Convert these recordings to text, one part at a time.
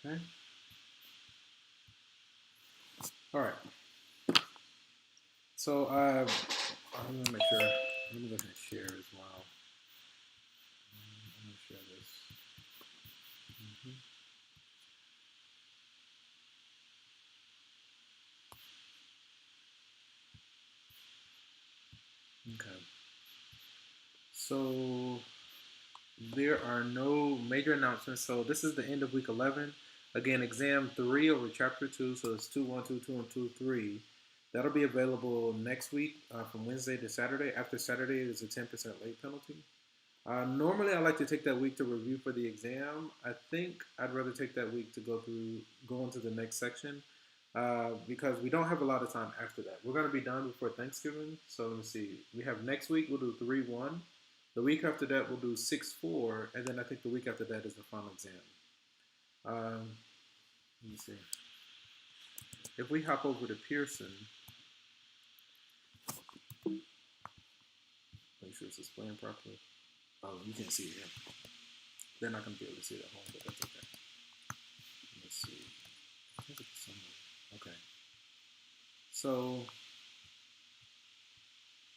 Okay. All right. So I'm gonna make sure. Let me go ahead and share as well. I'm gonna share this. Okay. So there are no major announcements. So this is the end of week 11. Again, exam 3 over chapter 2. So it's 2-1, 2-2, and 2-3. That'll be available next week from Wednesday to Saturday. After Saturday, there's a 10% late penalty. Normally, I like to take that week to review for the exam. I think I'd rather take that week to go into the next section because we don't have a lot of time after that. We're going to be done before Thanksgiving. So let me see. We have next week, we'll do 3-1. The week after that, we'll do 6-4. And then I think the week after that is the final exam. Let me see. If we hop over to Pearson, make sure it's displaying properly. Oh, you can't see it yet. They're not going to be able to see it at home, but that's okay. Let's see. I think it's somewhere. Okay. So,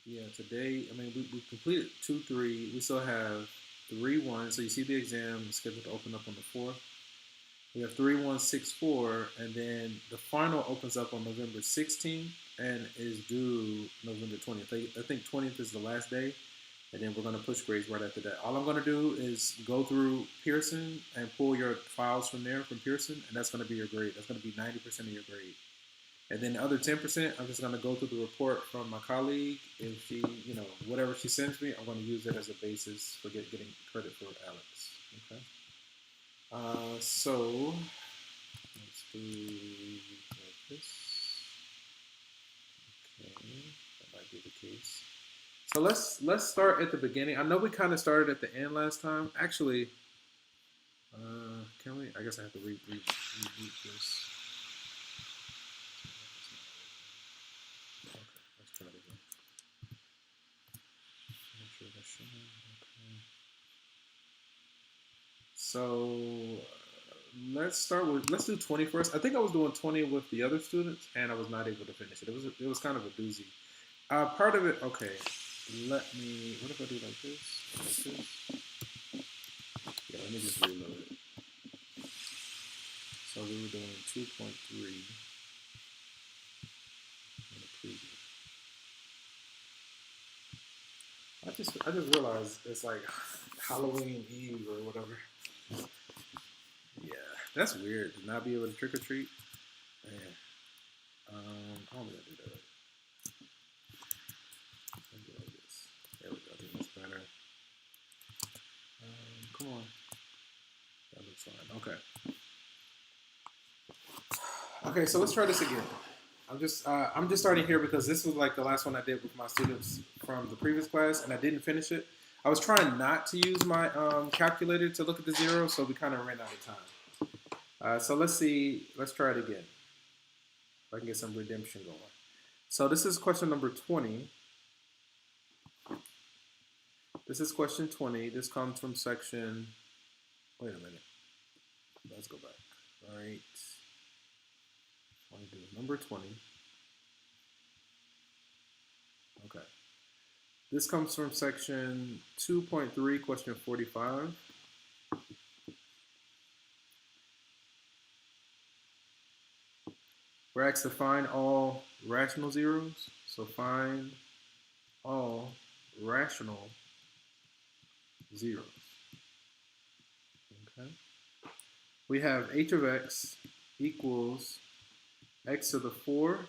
yeah, today, I mean, we completed 2-3. We still have 3-1. So you see the exam is scheduled to open up on the 4th. We have 3-1, 6-4, and then the final opens up on November 16th and is due November 20th. I think 20th is the last day, and then we're going to push grades right after that. All I'm going to do is go through Pearson and pull your files from there from Pearson, and that's going to be your grade. That's going to be 90% of your grade. And then the other 10%, I'm just going to go through the report from my colleague. If she, whatever she sends me, I'm going to use it as a basis for getting credit for Alex. Okay. So let's do like this. Okay, that might be the case. So let's start at the beginning. I know we kind of started at the end last time. Actually, can we? I guess I have to reboot this. Okay, let's try it again. Make sure that's showing. Okay. So let's do 20 first. I think I was doing 20 with the other students, and I was not able to finish it. It was kind of a doozy. Part of it, okay. What if I do like this? Like this? Yeah, let me just reload it. So we were doing 2.3 in the preview. I just realized it's like Halloween Eve or whatever. Yeah, that's weird to not be able to trick or treat. Man, I don't think I do that. Like this. There we go. I think that's better. Come on. That looks fine. Okay. Okay, so let's try this again. I'm just starting here because this was like the last one I did with my students from the previous class, and I didn't finish it. I was trying not to use my calculator to look at the zeros, so we kind of ran out of time. So let's see. Let's try it again. If I can get some redemption going. So this is question number 20. This is question 20. This comes from section. Wait a minute. Let's go back. All right. I want to do number 20. Okay. This comes from section 2.3, question 45. We're asked to find all rational zeros. So find all rational zeros. Okay. We have h of x equals x to the 4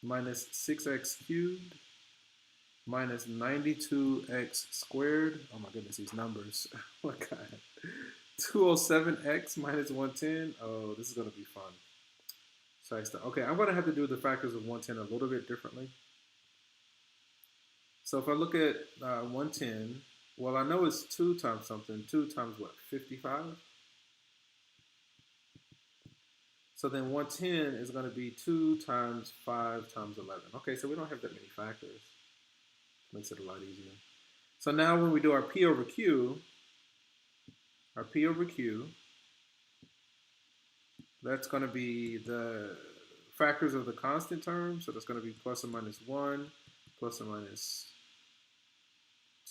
minus 6x cubed minus 92x squared. Oh my goodness, these numbers. Oh my god. 207x minus 110. Oh, this is going to be fun. So okay, I'm going to have to do the factors of 110 a little bit differently. So if I look at 110, well, I know it's 2 times something. 2 times what? 55? So then 110 is going to be 2 times 5 times 11. Okay, so we don't have that many factors. Makes it a lot easier. So now when we do our P over Q, That's going to be the factors of the constant term. So that's going to be plus or minus 1, plus or minus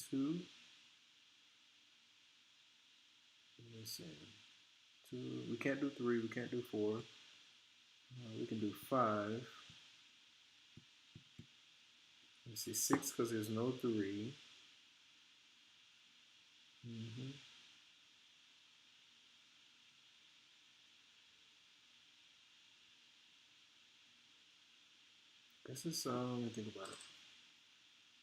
2. Let me see. 2. We can't do 3. We can't do 4. We can do 5. Let's see, 6 because there's no 3. This is, let me think about it.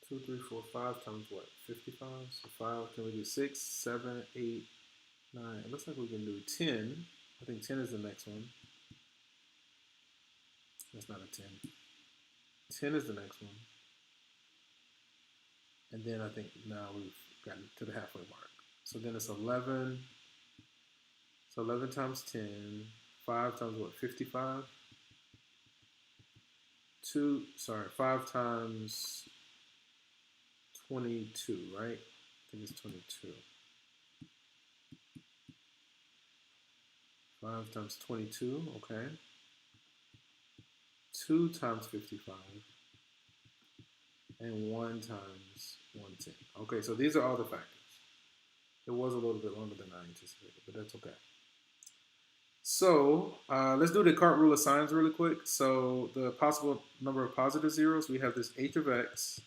2, 3, 4, 5 times what? 55? So 5, can we do 6, 7, 8, 9? It looks like we can do 10. I think 10 is the next one. That's not a 10. 10 is the next one. And then I think now we've gotten to the halfway mark. So then it's 11. So 11 times 10. 5 times what? 55? 5 times 22, right? I think it's 22. 5 times 22, okay. 2 times 55. And 1 times 110. Okay, so these are all the factors. It was a little bit longer than I anticipated, but that's okay. So let's do the cart rule of signs really quick. So the possible number of positive zeros, we have this h of x.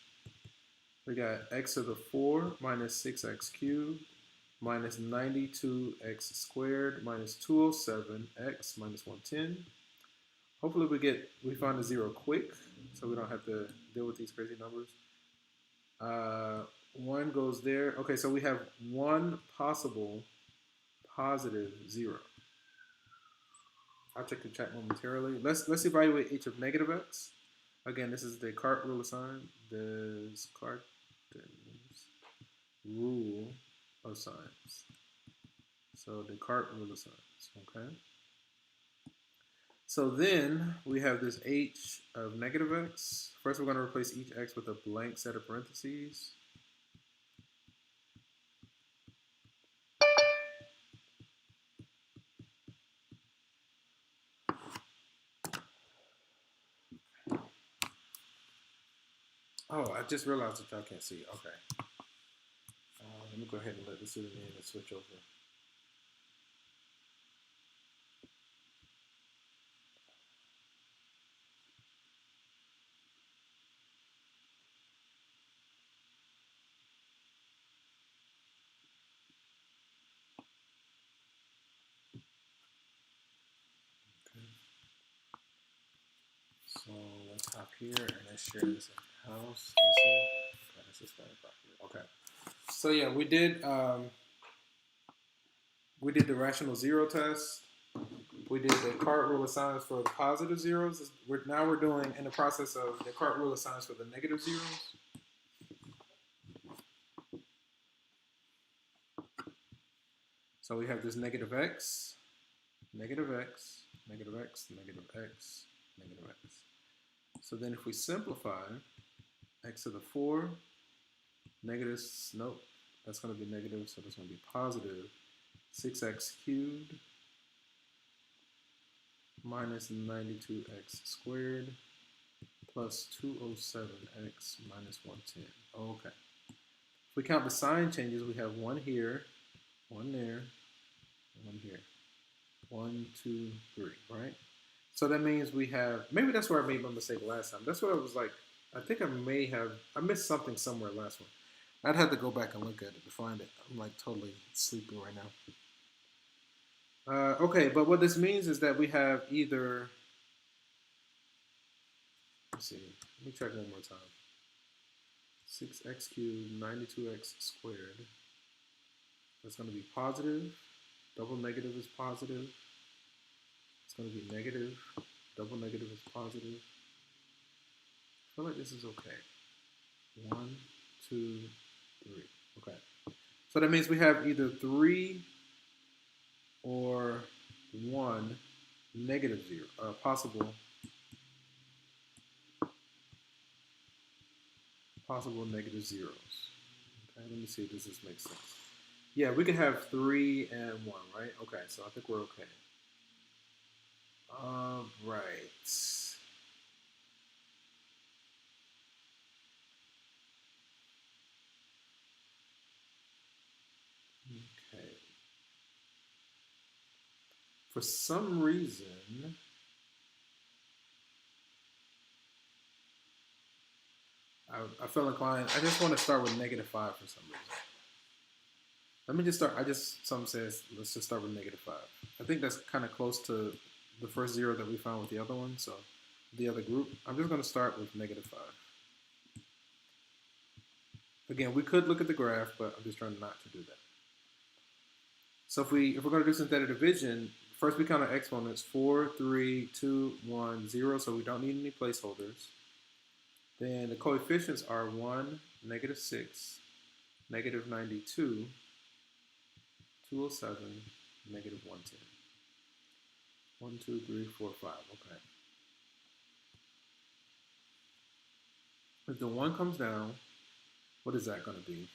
We got x to the 4 minus 6x cubed minus 92x squared minus 207x minus 110. Hopefully we find a zero quick, so we don't have to deal with these crazy numbers. 1 goes there. Okay, so we have one possible positive zero. I'll check the chat momentarily. Let's evaluate h of negative x. Again, this is the cart rule of signs. Descartes rule of signs. So Descartes rule of signs, okay? So then we have this h of negative x. First, we're going to replace each x with a blank set of parentheses. Oh, I just realized that y'all can't see. Okay. Let me go ahead and let this student in and switch over. So let's hop here and let's share this in house. Okay, this is okay. So yeah, we did the rational zero test. We did the Descartes rule of signs for the positive zeros. Now we're doing in the process of the Descartes rule of signs for the negative zeros. So we have this negative x, negative x, negative x, negative x, negative x. So then if we simplify, x to the 4, negatives, nope, that's going to be negative, so that's going to be positive 6x cubed minus 92x squared plus 207x minus 110. Okay. If we count the sign changes, we have 1 here, 1 there, 1 here. 1, 2, 3, right? So that means we have, maybe that's where I made my mistake last time. That's what I was like, I think I missed something somewhere last one. I'd have to go back and look at it to find it. I'm like totally sleeping right now. Okay, but what this means is that we have either, let's see, let me check one more time. 6x cubed, 92x squared. That's going to be positive. Double negative is positive. It's going to be negative. Double negative is positive. I feel like this is okay. 1, 2, 3. Okay. So that means we have either 3 or 1 negative zero, possible negative zeros. Okay, let me see if this makes sense. Yeah, we can have 3 and 1, right? Okay, so I think we're okay. For some reason, I feel inclined. I just want to start with -5 for some reason. Let me just start. Some says let's just start with -5. I think that's kind of close to the first 0 that we found with the other one. So the other group. I'm just going to start with -5. Again, we could look at the graph, but I'm just trying not to do that. So if we're going to do synthetic division, first we count our exponents: 4, 3, 2, 1, 0. So we don't need any placeholders. Then the coefficients are 1, -6, -92, 207, -110. 1, 2, 3, 4, 5. Okay. If the 1 comes down, what is that going to be?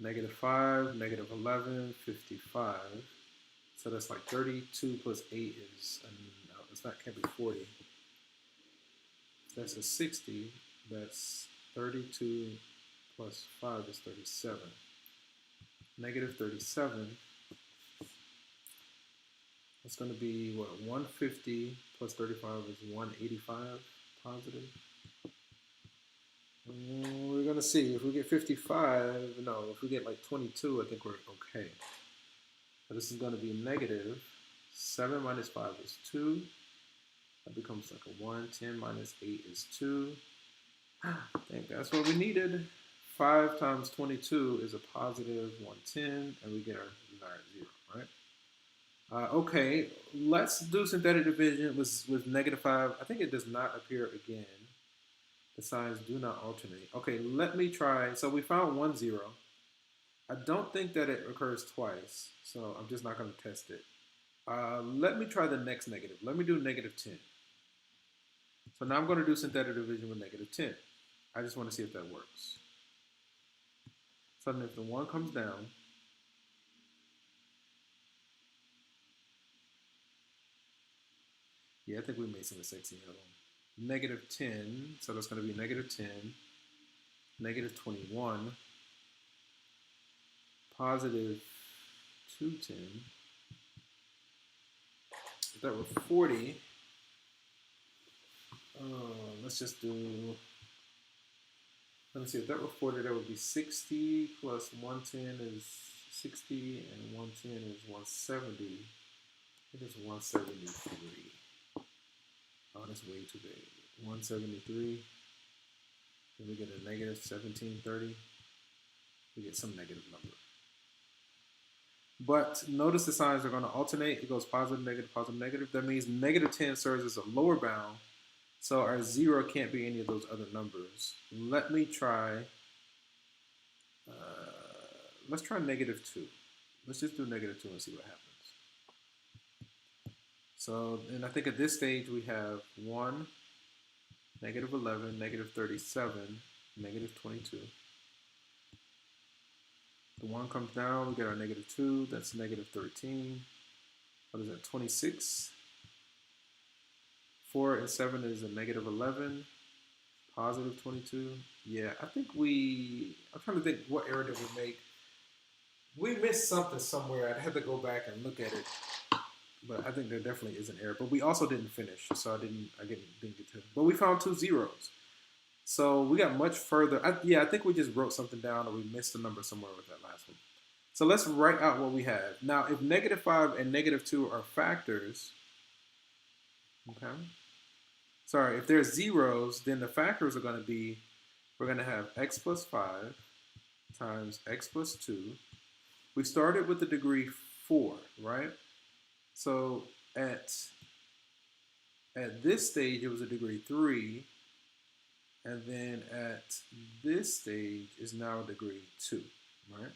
-5, -11, 55. So that's like 32 plus 8 is, no, it's not, can't be 40. That's a 60. That's 32 plus 5 is 37. -37. It's going to be what? 150 plus 35 is 185 positive. We're going to see. If we get 55, no, if we get like 22, I think we're okay. So this is going to be -7 minus 5 is 2. That becomes like a 1. 10 minus 8 is 2. I think that's what we needed. 5 times 22 is a positive 110, and we get our desired 0, right? Okay, let's do synthetic division with -5. I think it does not appear again. The signs do not alternate. Okay, let me try. So we found 1, 0. I don't think that it occurs twice, so I'm just not going to test it. Let me try the next negative. Let me do -10. So now I'm going to do synthetic division with -10. I just want to see if that works. So then if the 1 comes down, yeah, I think we made some mistakes in the other one. -10, so that's going to be -10, -21, positive 210. If that were 40, let's just do, let me see, if that were 40, that would be 60 plus 110 is 60, and 110 is 170. It is 173. Oh, that's way too big. 173. Then we get a -1730. We get some negative number. But notice the signs are going to alternate. It goes positive, negative, positive, negative. That means -10 serves as a lower bound. So our 0 can't be any of those other numbers. Let me try, let's try -2. Let's just do -2 and see what happens. So, and I think at this stage we have 1, -11, -37, -22. The 1 comes down, we get our -2, that's -13. What is that, 26? 4 and 7 is a -11, positive 22. Yeah, I think I'm trying to think what error did we make. We missed something somewhere. I'd have to go back and look at it. But I think there definitely is an error. But we also didn't finish, so I didn't get to. But we found 2 zeros. So we got much further. I think we just wrote something down or we missed a number somewhere with that last one. So let's write out what we have. Now, if -5 and -2 are factors, okay? Sorry, if they're zeros, then the factors are going to be, we're going to have x plus 5 times x plus 2. We started with the degree 4, right? So at this stage, it was a degree 3. And then at this stage is now a degree 2, right?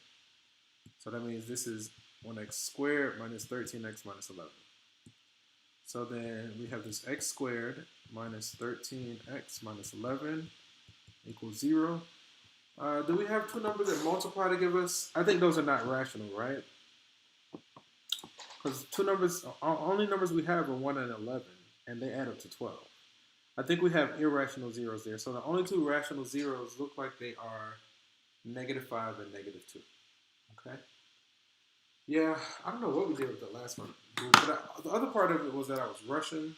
So that means this is 1x squared minus 13x minus 11. So then we have this x squared minus 13x minus 11 equals 0. Do we have 2 numbers that multiply to give us? I think those are not rational, right? Because 2 numbers, only numbers we have are 1 and 11, and they add up to 12. I think we have irrational zeros there. So the only 2 rational zeros look like they are -5 and -2. Okay? Yeah, I don't know what we did with the last one. But the other part of it was that I was rushing.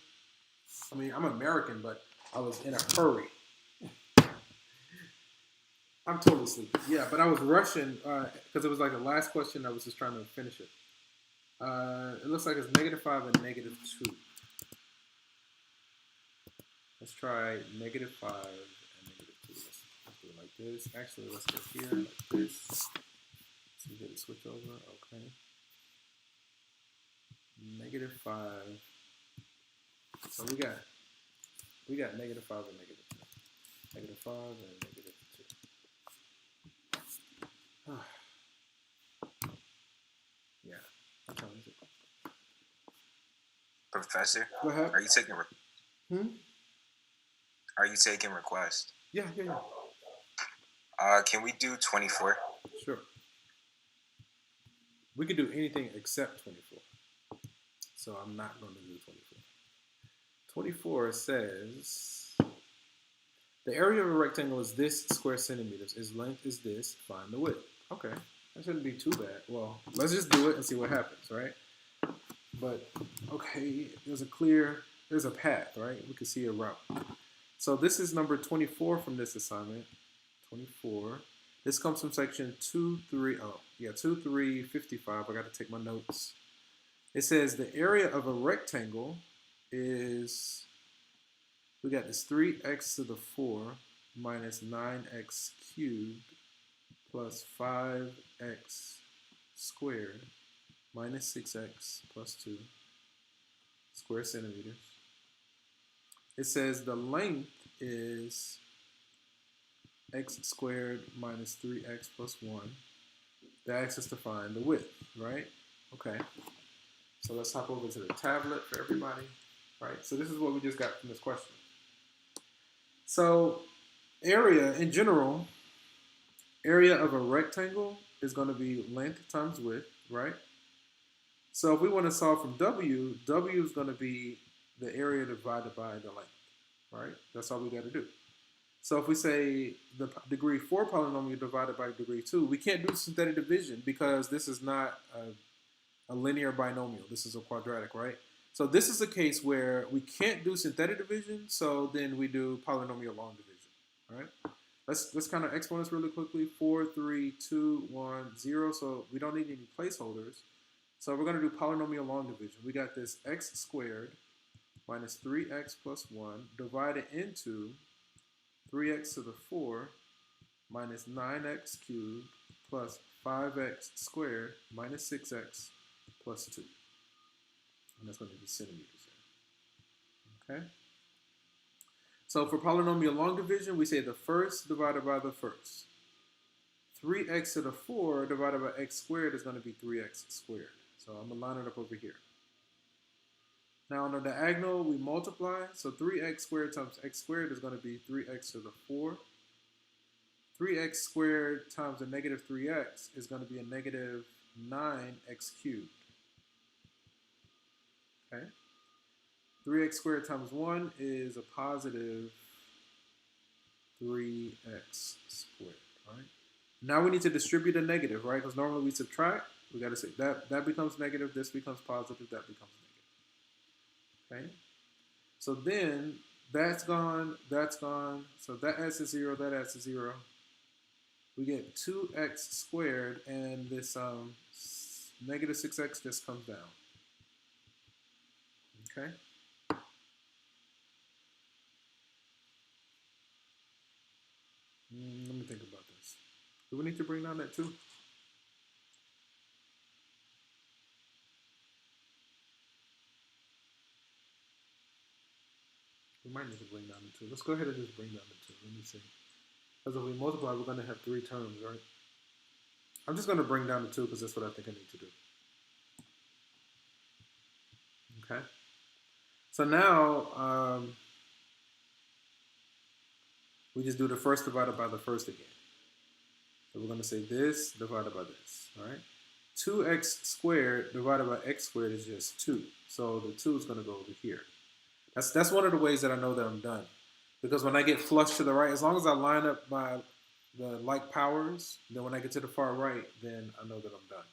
I mean, I'm American, but I was in a hurry. I'm totally sleepy. Yeah, but I was rushing because it was like the last question. I was just trying to finish it. It looks like it's -5 and -2. Let's try -5 and -2. Let's do it like this. Actually, let's go here like this. So we get a switch over. Okay. -5. So we got -5 and -2. -5 and -2. Yeah. What time is it? Professor, Go ahead. are you taking Hmm? are you taking requests? Yeah. Can we do 24? Sure. We could do anything except 24. So I'm not going to do 24. 24 says the area of a rectangle is this square centimeters. Its length is this. Find the width. Okay. That shouldn't be too bad. Well, let's just do it and see what happens, right? But okay, there's a path, right? We can see a route. So this is number 24 from this assignment. 24. This comes from section 2355. I got to take my notes. It says the area of a rectangle is, we got this 3x to the 4 minus 9x cubed plus 5x squared minus 6x plus 2 square centimeters. It says the length is x squared minus 3x plus 1. The asks us to find the width, right? Okay. So let's hop over to the tablet for everybody. Right. So this is what we just got from this question. So area in general, area of a rectangle is going to be length times width, right? So if we want to solve from W, W is going to be the area divided by the length, right? That's all we got to do. So if we say the degree 4 polynomial divided by degree 2, we can't do synthetic division because this is not a linear binomial. This is a quadratic, right? So this is a case where we can't do synthetic division, so then we do polynomial long division, all right? Let's kind of explain this really quickly. 4, 3, 2, 1, 0. So we don't need any placeholders. So we're going to do polynomial long division. We got this x squared minus 3x plus 1 divided into 3x to the 4 minus 9x cubed plus 5x squared minus 6x plus 2. And that's going to be centimeters there. Okay? So for polynomial long division, we say the first divided by the first. 3x to the 4 divided by x squared is going to be 3x squared. So I'm going to line it up over here. Now on the diagonal, we multiply. So 3x squared times x squared is going to be 3x to the 4. 3x squared times a negative 3x is going to be a negative 9x cubed. Okay? 3x squared times 1 is a positive 3x squared, right? Now we need to distribute a negative, right? Because normally we subtract. We got to say that becomes negative, this becomes positive, that becomes negative. Okay? So then that's gone, that's gone. So that adds to 0, that adds to 0. We get 2x squared, and this negative 6x just comes down. Okay? Let me think about this. Do we need to bring down that 2? We might need to bring down the 2. Let's go ahead and just bring down the 2. Let me see. Because if we multiply, we're going to have 3 terms, right? I'm just going to bring down the 2 because that's what I think I need to do. Okay. So now we just do the first divided by the first again. So we're going to say this divided by this, all right? 2x squared divided by x squared is just 2. So the 2 is going to go over here. That's one of the ways that I know that I'm done. Because when I get flush to the right, as long as I line up the like powers, then when I get to the far right, then I know that I'm done.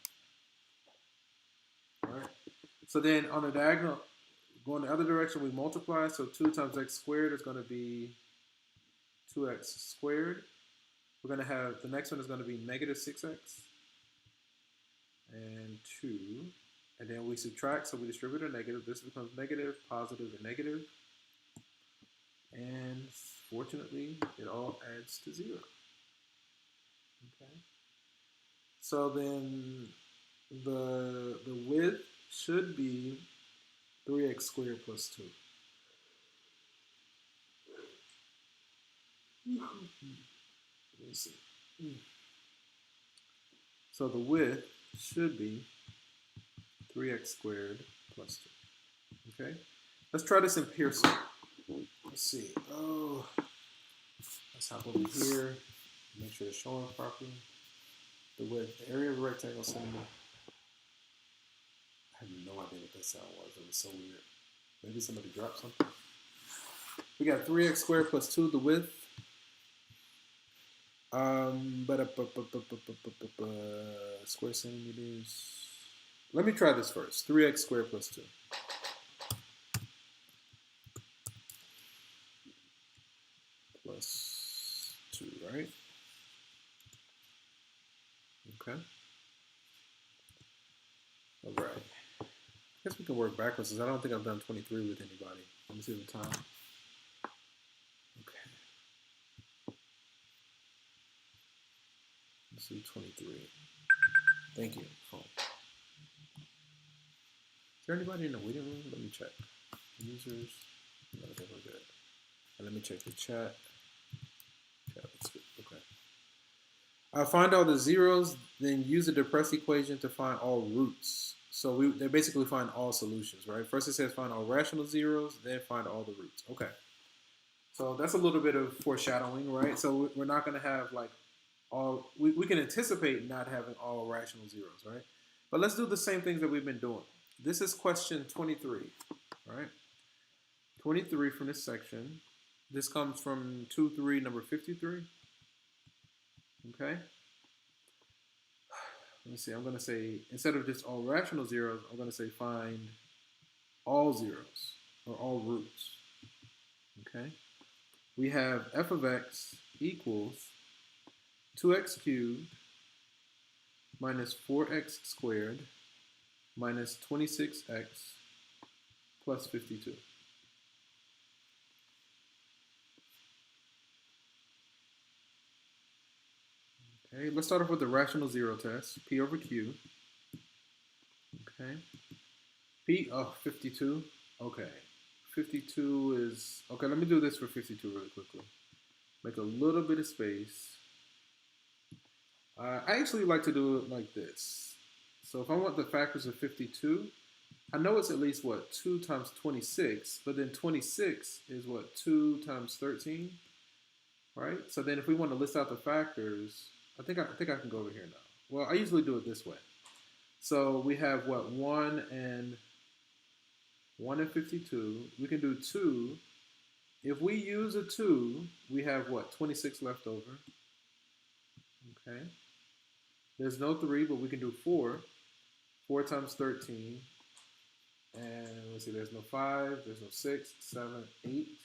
So then on the diagonal, going the other direction, we multiply. So 2 times x squared is going to be 2x squared. We're going to have, the next one is going to be negative 6x and 2. And then we subtract, so we distribute a negative. This becomes negative, positive, and negative. And fortunately, it all adds to 0. Okay. So then the width should be 3x squared plus 2. Let me see. So the width should be 3x squared plus 2. Okay? Let's try this in Pearson. Let's see. Oh, let's hop over here. Make sure it's showing properly. The width, the area of a rectangle cylinder. I have no idea what that sound was. It was so weird. Maybe somebody dropped something. We got 3x squared plus 2, the width. Square centimeters. Let me try this first. 3x squared plus 2. Plus 2, right? Okay. All right. I guess we can work backwards because I don't think I've done 23 with anybody. Let me see the time. Okay. Let's do 23. Thank you. Phone. Is there anybody in the waiting room? Let me check. Users. No, they were good. And let me check the chat. Chat looks good. Okay. Find all the zeros, then use the depressed equation to find all roots. So they basically find all solutions, right? First it says find all rational zeros, then find all the roots. Okay. So that's a little bit of foreshadowing, right? So we're not going to have like all, we can anticipate not having all rational zeros, right? But let's do the same things that we've been doing. This is question 23, right? 23 from this section. This comes from 2-3, number 53. Okay. Let me see. I'm going to say, instead of just all rational zeros, I'm going to say find all zeros or all roots. Okay. We have f of x equals 2x cubed minus 4x squared minus 26x plus 52. Okay, let's start off with the rational zero test. P over Q. Okay. P, 52. Okay. 52 is, okay, let me do this for 52 really quickly. Make a little bit of space. I actually like to do it like this. So if I want the factors of 52, I know it's at least, what, 2 times 26, but then 26 is, what, 2 times 13, right? So then if we want to list out the factors, I think I can go over here now. Well, I usually do it this way. So we have, what, 1 and 52. We can do 2. If we use a 2, we have, what, 26 left over. Okay. There's no 3, but we can do 4. 4 times 13. And let's see, there's no 5, there's no 6, 7, 8.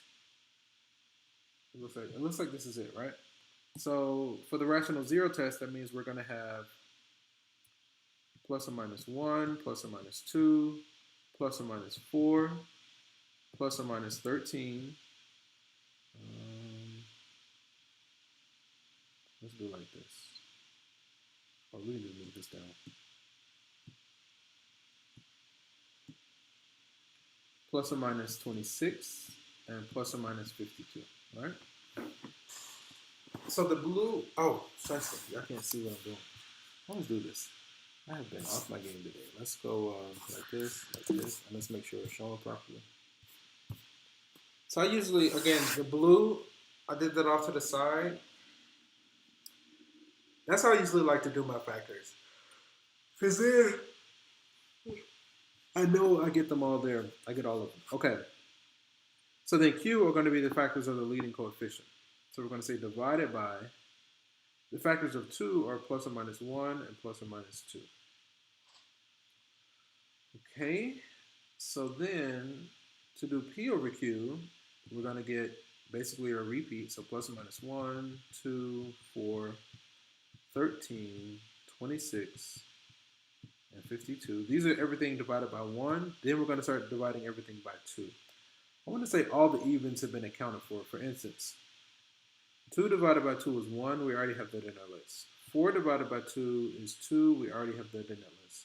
It looks like this is it, right? So for the rational zero test, that means we're going to have plus or minus 1, plus or minus 2, plus or minus 4, plus or minus 13. Let's do it like this. Oh, we can just move this down. Plus or minus 26 and plus or minus 52, all right? So the blue, oh, sensitive. Y'all can't see what I'm doing. Let's do this. I have been off my game today. Let's go like this, and let's make sure it's showing properly. So I usually, again, the blue, I did that off to the side. That's how I usually like to do my factors. Because then I know I get them all there. I get all of them. Okay. So then Q are going to be the factors of the leading coefficient. So we're going to say divided by, the factors of 2 are plus or minus 1 and plus or minus 2. Okay. So then, to do P over Q, we're going to get basically a repeat. So plus or minus 1, 2, 4, 13, 26, and 52. These are everything divided by 1. Then we're going to start dividing everything by 2. I want to say all the evens have been accounted for. For instance, 2 divided by 2 is 1. We already have that in our list. 4 divided by 2 is 2. We already have that in our list.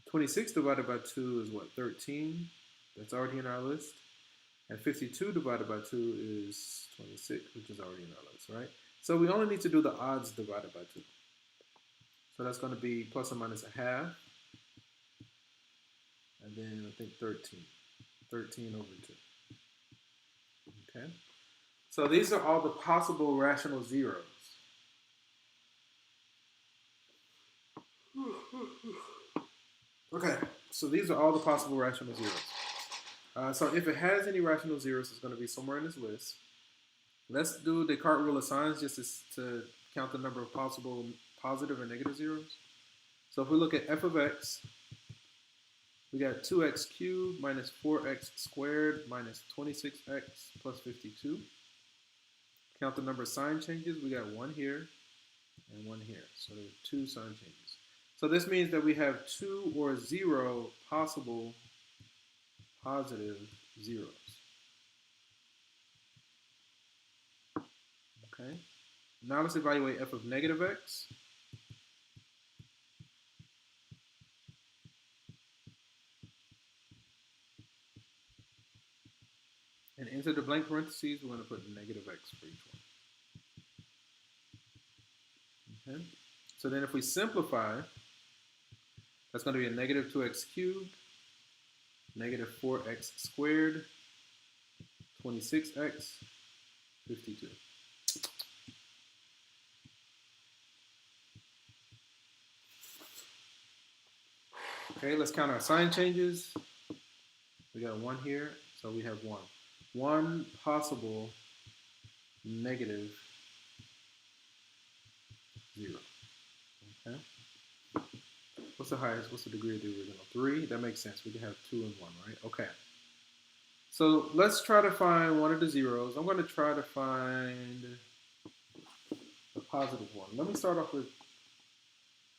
26 divided by 2 is what? 13. That's already in our list. And 52 divided by 2 is 26, which is already in our list, right? So we only need to do the odds divided by 2. So that's going to be plus or minus a half. And then I think 13. 13 over 2. Okay? So these are all the possible rational zeros. Okay, so these are all the possible rational zeros. So if it has any rational zeros, it's going to be somewhere in this list. Let's do the Descartes rule of signs just to count the number of possible positive and negative zeros. So if we look at f of x, we got 2x cubed minus 4x squared minus 26x plus 52. Count the number of sign changes. We got 1 here and 1 here. So there are 2 sign changes. So this means that we have 2 or 0 possible positive zeros. Okay. Now let's evaluate f of negative x. And into the blank parentheses, we're going to put negative x for each one. Okay. So then if we simplify, that's going to be a negative 2x cubed, negative 4x squared, 26x, 52. Okay, let's count our sign changes. We got 1 here, so we have 1. 1 possible negative 0. Okay. What's the highest? What's the degree of the original? 3? That makes sense. We can have 2 and 1, right? Okay. So let's try to find one of the zeros. I'm going to try to find a positive one. Let me start off with,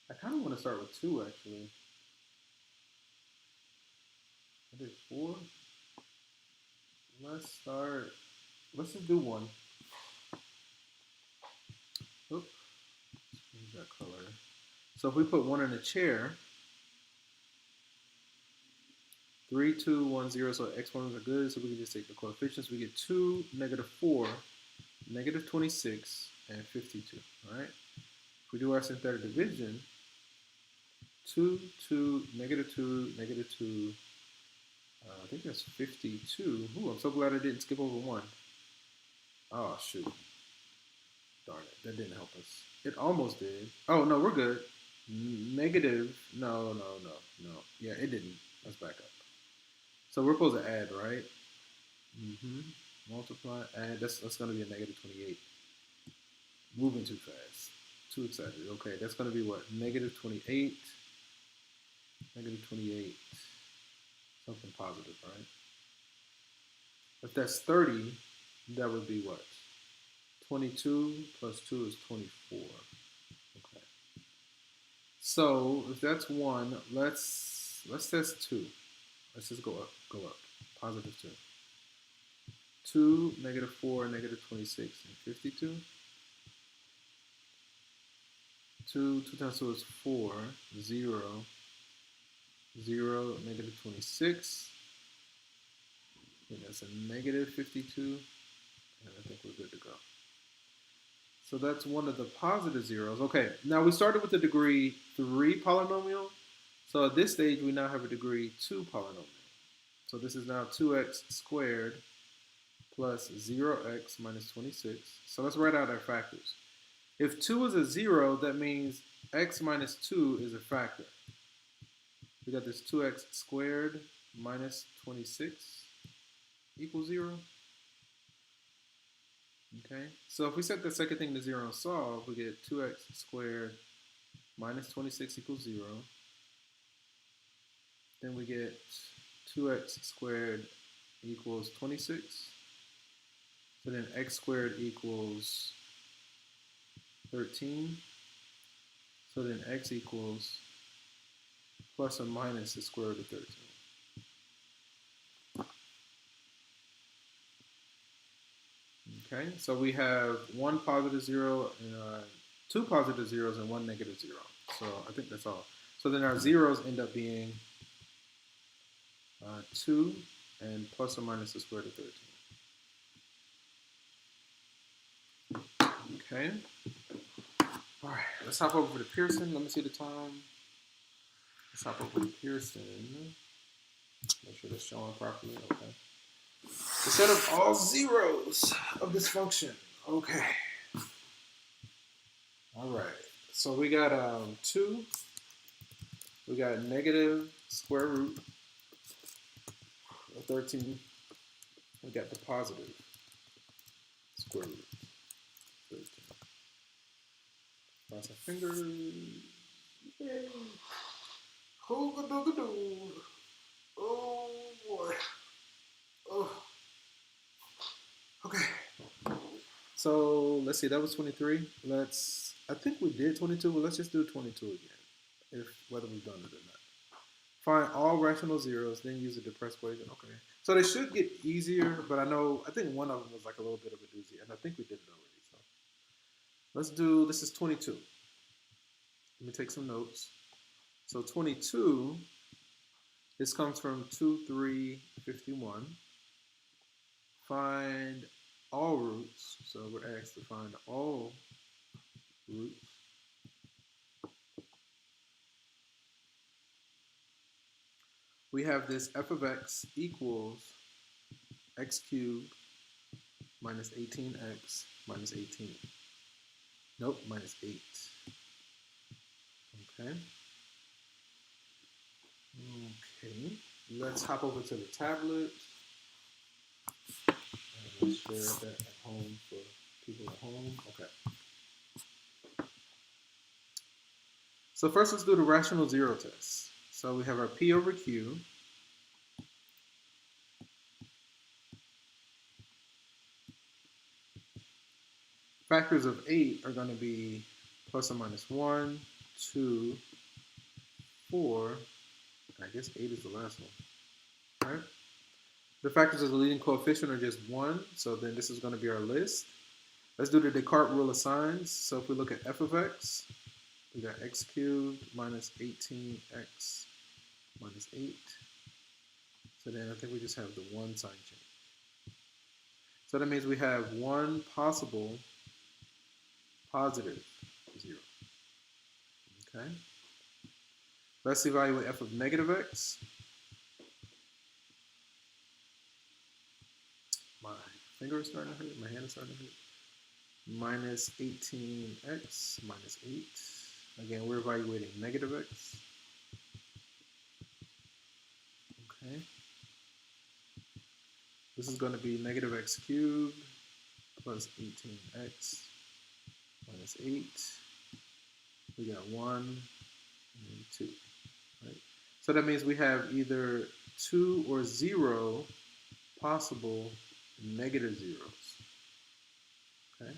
I kind of want to start with 2 actually. I did 4. Let's just do 1. Oops, change that color. So if we put 1 in a chair, 3, 2, 1, 0, so x1s are good, so we can just take the coefficients. We get 2, negative 4, negative 26, and 52, all right? If we do our synthetic division, 2, 2, negative 2, negative 2, I think that's 52. Ooh, I'm so glad I didn't skip over 1. Oh, shoot. Darn it, that didn't help us. It almost did. Oh, no, we're good. Negative, no. Yeah, it didn't. Let's back up. So we're supposed to add, right? Multiply, add. That's going to be a negative 28. Moving too fast. Too excited. Okay, that's going to be what? Negative 28. Negative 28. Something positive, right? If that's 30, that would be what? 22 plus 2 is 24. Okay. So if that's 1, let's test 2. Let's just go up. Positive 2. 2, negative 4, negative 26, and 52. 2 times 2 is 4, 0, 0, negative 26. I think that's a negative 52. And I think we're good to go. So that's one of the positive zeros. Okay, now we started with the degree 3 polynomial. So at this stage, we now have a degree 2 polynomial. So this is now 2x squared plus 0x minus 26. So let's write out our factors. If 2 is a 0, that means x minus 2 is a factor. We got this 2x squared minus 26 equals 0. Okay, so if we set the second thing to 0 and solve, we get 2x squared minus 26 equals 0. Then we get 2x squared equals 26. So then x squared equals 13. So then x equals plus or minus the square root of 13. Okay, so we have one positive zero and two positive zeros and one negative zero. So I think that's all. So then our zeros end up being 2 and plus or minus the square root of 13. Okay. All right, let's hop over to Pearson. Let me see the time. Let's hop over to Pearson. Make sure that's showing properly. Okay. The set of all zeros of this function. Okay. All right. So we got 2. We got negative square root of 13. We got the positive square root of 13. Cross our fingers. Yay. Hooga-dooga-doo. Oh boy. Oh. Okay. So let's see, that was 23. I think we did 22, but let's just do 22 again, whether we've done it or not. Find all rational zeros, then use the depressed equation. Okay. So they should get easier, but I think one of them was like a little bit of a doozy, and I think we did it already. So let's do, this is 22. Let me take some notes. So 22, this comes from 2, 3, 51. Find all roots. So we're asked to find all roots. We have this f of x equals x cubed minus 18x minus 18. Nope, minus 8. Okay. Okay. Let's hop over to the tablet. And let's share that at home for people at home. Okay. So first let's do the rational zero test. So we have our P over Q. Factors of 8 are going to be plus or minus 1, 2, 4. I guess 8 is the last one. All right. The factors of the leading coefficient are just 1, so then this is going to be our list. Let's do the Descartes rule of signs. So if we look at f of x, we got x cubed minus 18x minus 8. So then I think we just have the 1 sign change. So that means we have one possible positive 0. Okay. Let's evaluate f of negative x. My finger is starting to hurt. My hand is starting to hurt. Minus 18x minus 8. Again, we're evaluating negative x. Okay. This is going to be negative x cubed plus 18x minus 8. We got 1 and 2. Right? So that means we have either 2 or 0 possible negative zeros. Okay.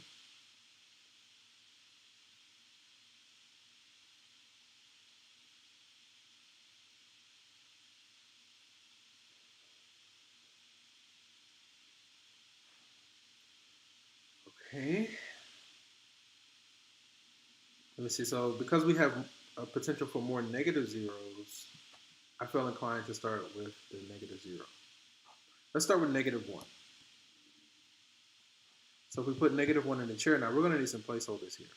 Okay. Let me see. So because we have a potential for more negative zeros, I feel inclined to start with the negative 0. Let's start with negative 1. So if we put negative 1 in the chair, now we're going to need some placeholders here.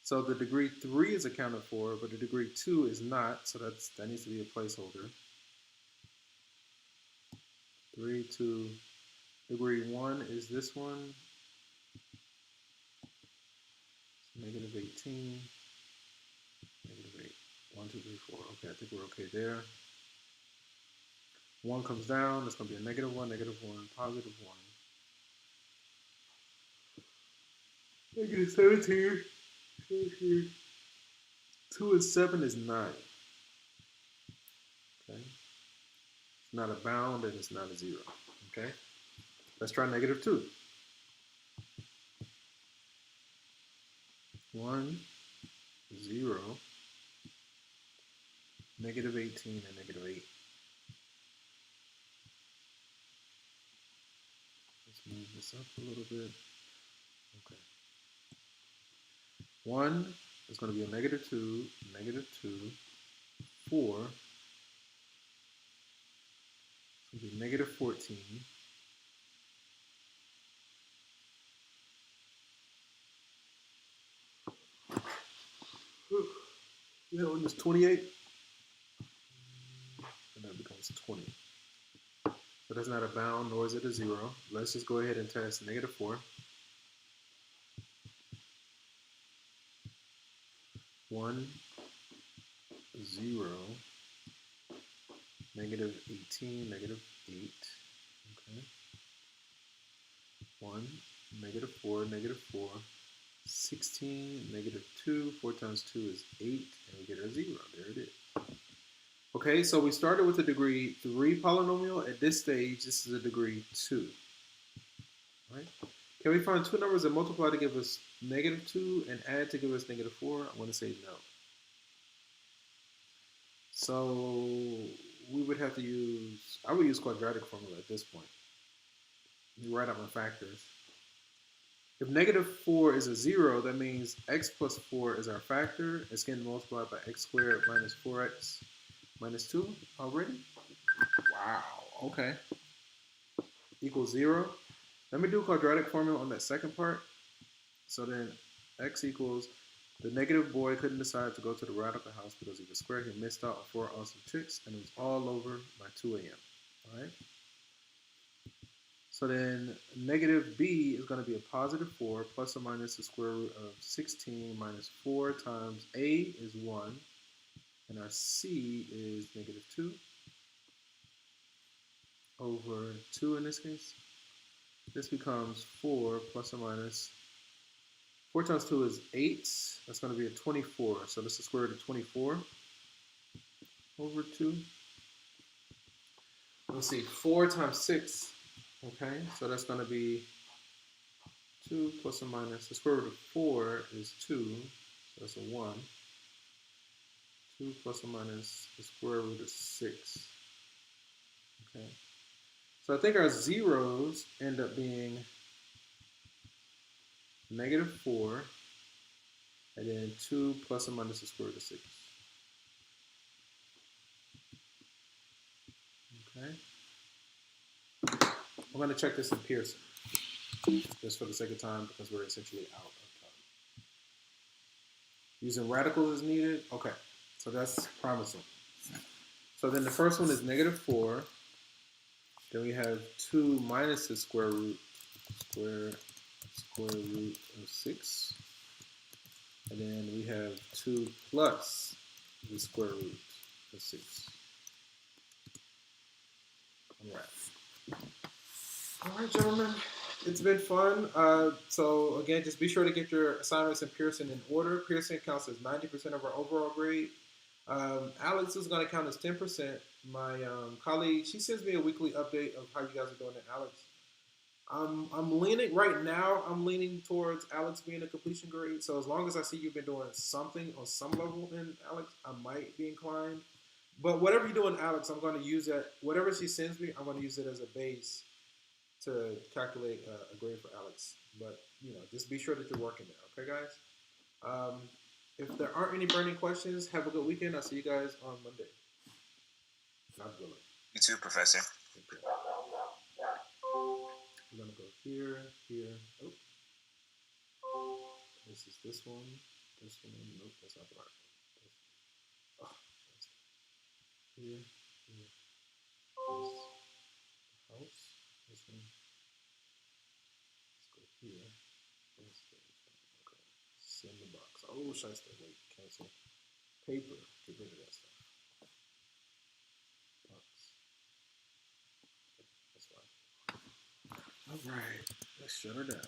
So the degree 3 is accounted for, but the degree 2 is not, so that needs to be a placeholder. 3, 2, degree 1 is this one. Negative 18, negative 8. 1, 2, 3, 4. Okay, I think we're okay there. 1 comes down, it's going to be a negative 1, positive 1. Negative 17. 2 and 7 is 9. Okay. not a bound, and it's not a 0. Okay? Let's try negative 2. 1, 0, negative 18, and negative 8. Let's move this up a little bit. Okay. 1 is going to be a negative 2, 4. It's going to be negative 14. The other one is 28. And that becomes 20. But that's not a bound, nor is it a 0. Let's just go ahead and test negative 4. 1, 0, negative 18, negative 8. Okay. 1, negative 4, negative 4. 16, negative 2. 4 times 2 is 8, and we get a 0. There it is. Okay, so we started with a degree 3 polynomial. At this stage, this is a degree 2. Right? Can we find two numbers that multiply to give us negative 2 and add to give us negative 4? I want to say no. So we would have to use, I would use quadratic formula at this point. You write out my factors. If negative 4 is a 0, that means x plus 4 is our factor. It's getting multiplied by x squared minus 4x minus 2 already. Wow, okay. Equals 0. Let me do quadratic formula on that second part. So then x equals, the negative boy couldn't decide to go to the radical house because he was square. He missed out on 4 awesome chicks, and it was all over by 2 a.m. All right? So then negative b is going to be a positive 4 plus or minus the square root of 16 minus 4 times a is 1, and our c is negative 2 over 2 in this case. This becomes 4 plus or minus 4 times 2 is 8. That's going to be a 24. So this is the square root of 24 over 2. Let's see, 4 times 6. Okay, so that's going to be 2 plus or minus, the square root of 4 is 2. So that's a 1. 2 plus or minus the square root of 6. Okay. So I think our zeros end up being negative 4 and then 2 plus or minus the square root of 6. Okay. I'm going to check this in Pearson, just for the sake of time, because we're essentially out of time. Using radicals is needed. Okay, so that's promising. So then the first one is negative 4. Then we have 2 minus the square root of 6. And then we have 2 plus the square root of 6. All right, gentlemen, it's been fun. So again, just be sure to get your assignments in Pearson in order. Pearson counts as 90% of our overall grade. Alex is going to count as 10%. My colleague, she sends me a weekly update of how you guys are doing it. Alex, I'm leaning right now. I'm leaning towards Alex being a completion grade. So as long as I see you've been doing something on some level in Alex, I might be inclined. But whatever you do in Alex, I'm going to use that. Whatever she sends me, I'm going to use it as a base to calculate a grade for Alex. But just be sure that you're working there. Okay, guys. If there aren't any burning questions, have a good weekend. I'll see you guys on Monday. God willing. You too, Professor. Okay. I'm going to go here, here. Oh. This is this one. This one. Nope, that's not the right one. Oh, here, here. This house. This one. Let's go here. Okay. Send the box. Oh, should I stay? Wait, cancel. Paper. Get rid of that stuff. Box. Okay, that's fine. All right. Let's shut her down.